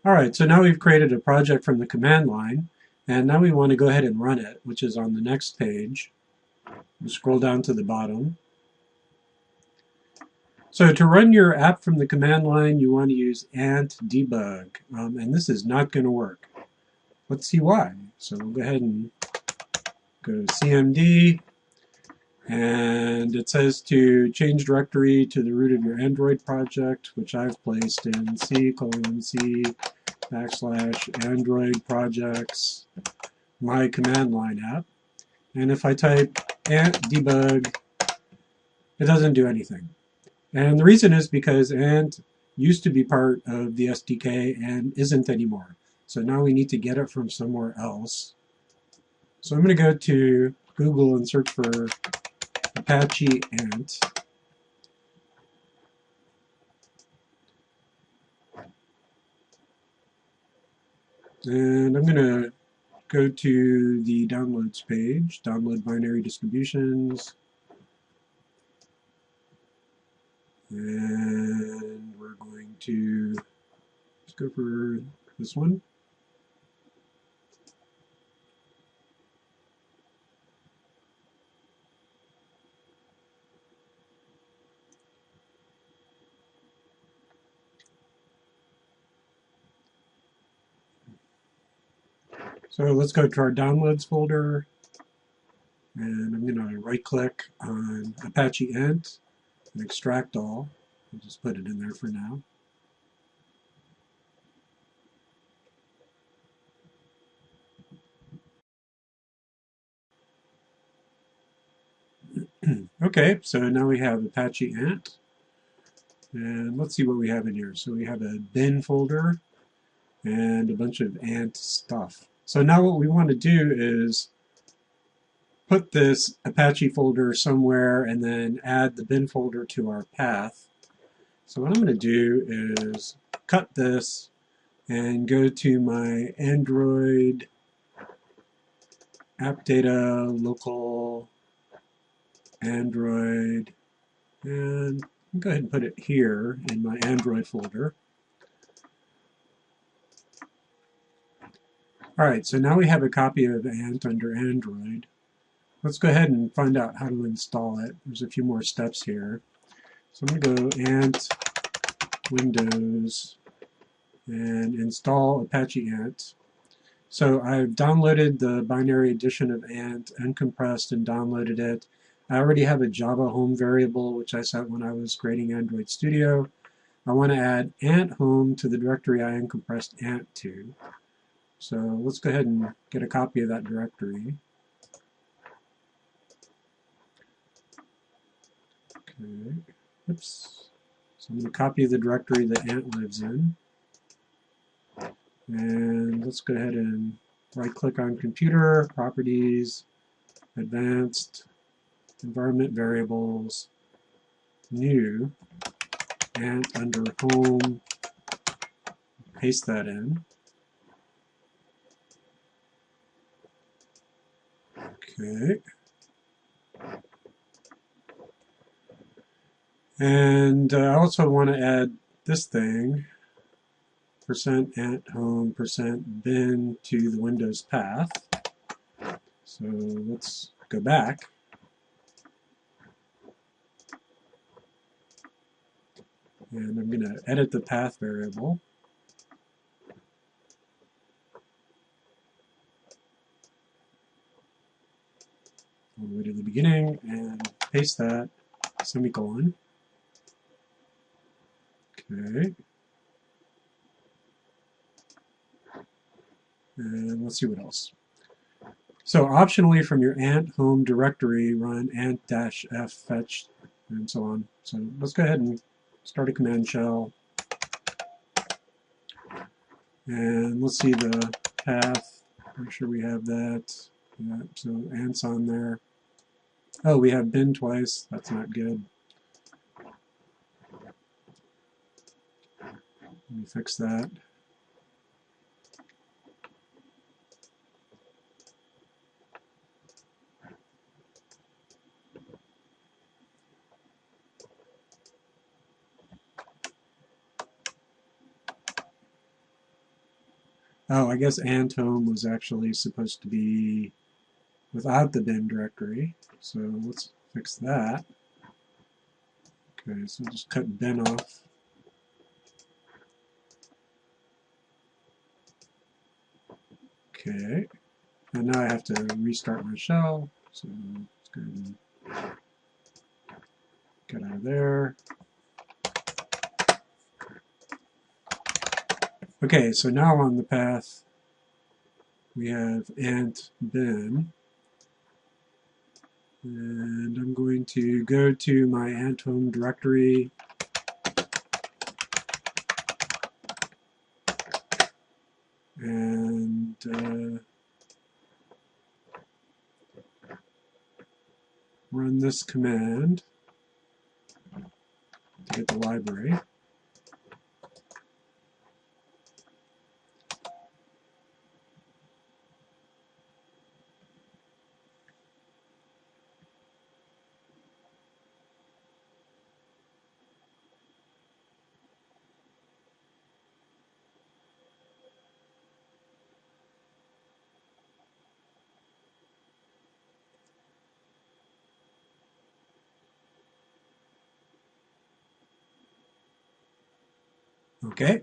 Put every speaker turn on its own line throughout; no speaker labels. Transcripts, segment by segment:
All right, so now we've created a project from the command line, and now we want to go ahead and run it, which is on the next page. We'll scroll down to the bottom. So to run your app from the command line, you want to use ant debug, and this is not going to work. Let's see why. So we'll go ahead and go to CMD, and it says to change directory to the root of your Android project, which I've placed in C:/C /Android projects, my command line app. And if I type ant debug, it doesn't do anything. And the reason is because ant used to be part of the SDK and isn't anymore. So now we need to get it from somewhere else. So I'm going to go to Google and search for Apache Ant. And I'm going to go to the downloads page, download binary distributions. And we're going to just go for this one. So let's go to our downloads folder, and I'm going to right click on Apache Ant and extract all. I'll just put it in there for now. Okay, so now we have Apache Ant, and let's see what we have in here. So we have a bin folder and a bunch of ant stuff. So now what we want to do is put this Apache folder somewhere and then add the bin folder to our path. So what I'm going to do is cut this and go to my Android app data local Android, and go ahead and put it here in my Android folder. All right, so now we have a copy of Ant under Android. Let's go ahead and find out how to install it. There's a few more steps here. So I'm going to go Ant, Windows, and install Apache Ant. So I've downloaded the binary edition of Ant, uncompressed, and downloaded it. I already have a Java home variable, which I set when I was creating Android Studio. I want to add ant home to the directory I uncompressed ant to. So let's go ahead and get a copy of that directory. Okay, oops. So I'm going to copy the directory that ant lives in. And let's go ahead and right-click on Computer, Properties, Advanced, Environment Variables, New, ant under Home, paste that in. Okay. And I also want to add this thing, %ant home %bin to the Windows path. So let's go back. And I'm going to edit the path variable. All the way to the beginning and paste that, semicolon. Okay. And let's see what else. So optionally from your ant home directory, run ant-f fetch and so on. So let's go ahead and start a command shell. And let's see the path. Make sure we have that. Yeah, so ant's on there. Oh, we have bin twice. That's not good. Let me fix that. Oh, I guess ant home was actually supposed to be without the bin directory. So let's fix that. Okay, so just cut bin off. Okay, and now I have to restart my shell. So let's go ahead and get out of there. Okay, so now on the path we have ant bin. And I'm going to go to my ant home directory. And run this command to get the library. Okay.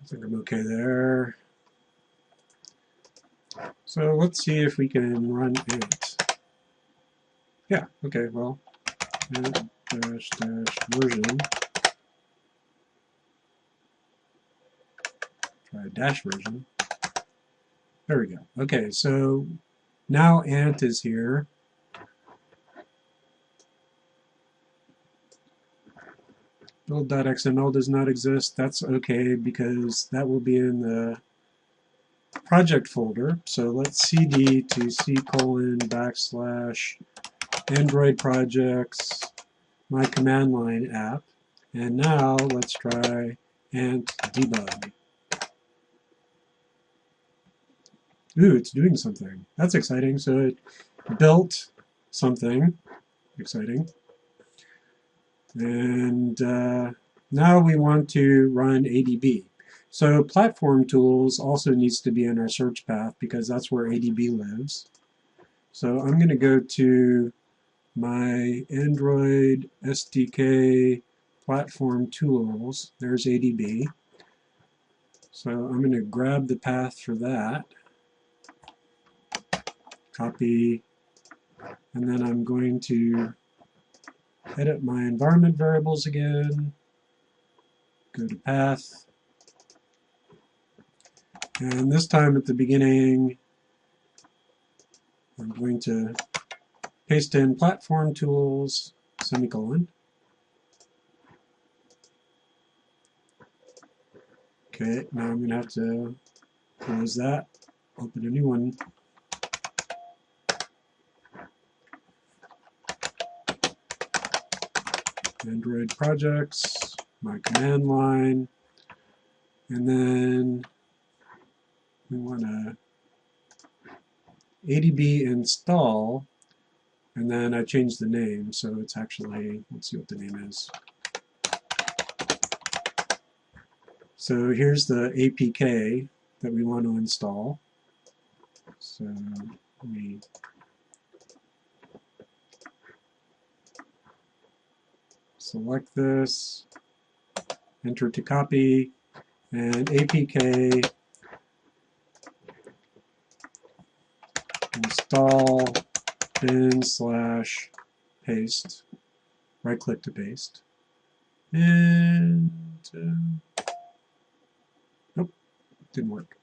I think I'm okay there. So let's see if we can run ant. Yeah, okay, well, ant dash dash version. Try dash version. There we go. Okay, so now ant is here. Build.xml does not exist. That's okay because that will be in the project folder. So let's cd to c:\\Android projects, my command line app. And now let's try ant debug. Ooh, it's doing something. That's exciting. So it built something exciting. And now we want to run ADB. So platform tools also needs to be in our search path because that's where ADB lives. So I'm going to go to my Android SDK platform tools. There's ADB. So I'm going to grab the path for that, copy, and then I'm going to edit my environment variables again, go to path, and this time at the beginning I'm going to paste in platform tools, semicolon. Okay, now I'm going to have to close that, open a new one. Android projects, my command line, and then we want to ADB install, and then I changed the name, so it's actually, let's see what the name is. So here's the APK that we want to install. So we select this, enter to copy, and APK install bin/paste, right click to paste, and nope, didn't work.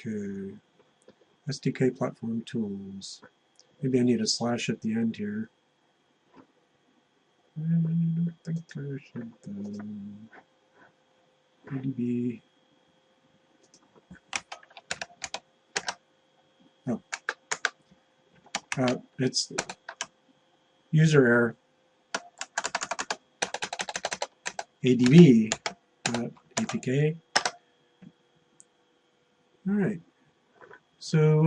Okay, SDK platform tools. Maybe I need a slash at the end here. I don't think I should. ADB. Oh, it's user error. ADB APK. All right, so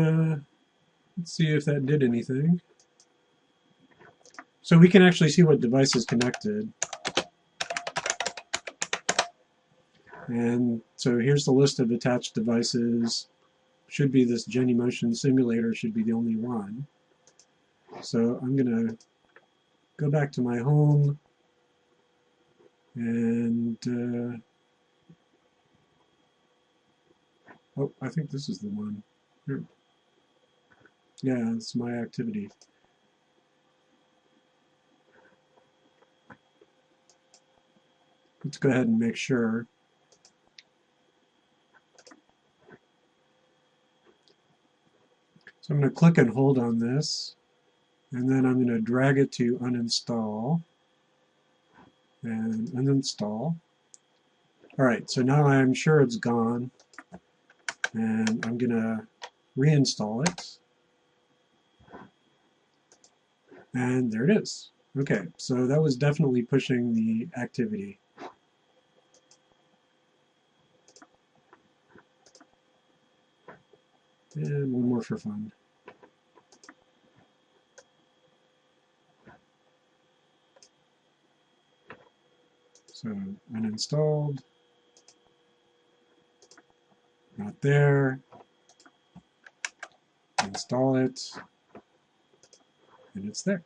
let's see if that did anything. So we can actually see what device is connected. And so here's the list of attached devices. Should be this Genymotion simulator, should be the only one. So I'm going to go back to my home and oh, I think this is the one. Here. Yeah, it's my activity. Let's go ahead and make sure. So I'm going to click and hold on this, and then I'm going to drag it to uninstall and uninstall. All right, so now I'm sure it's gone, and I'm going to reinstall it. And there it is. Okay, so that was definitely pushing the activity. And one more for fun. So uninstalled, not there, install it, and it's there.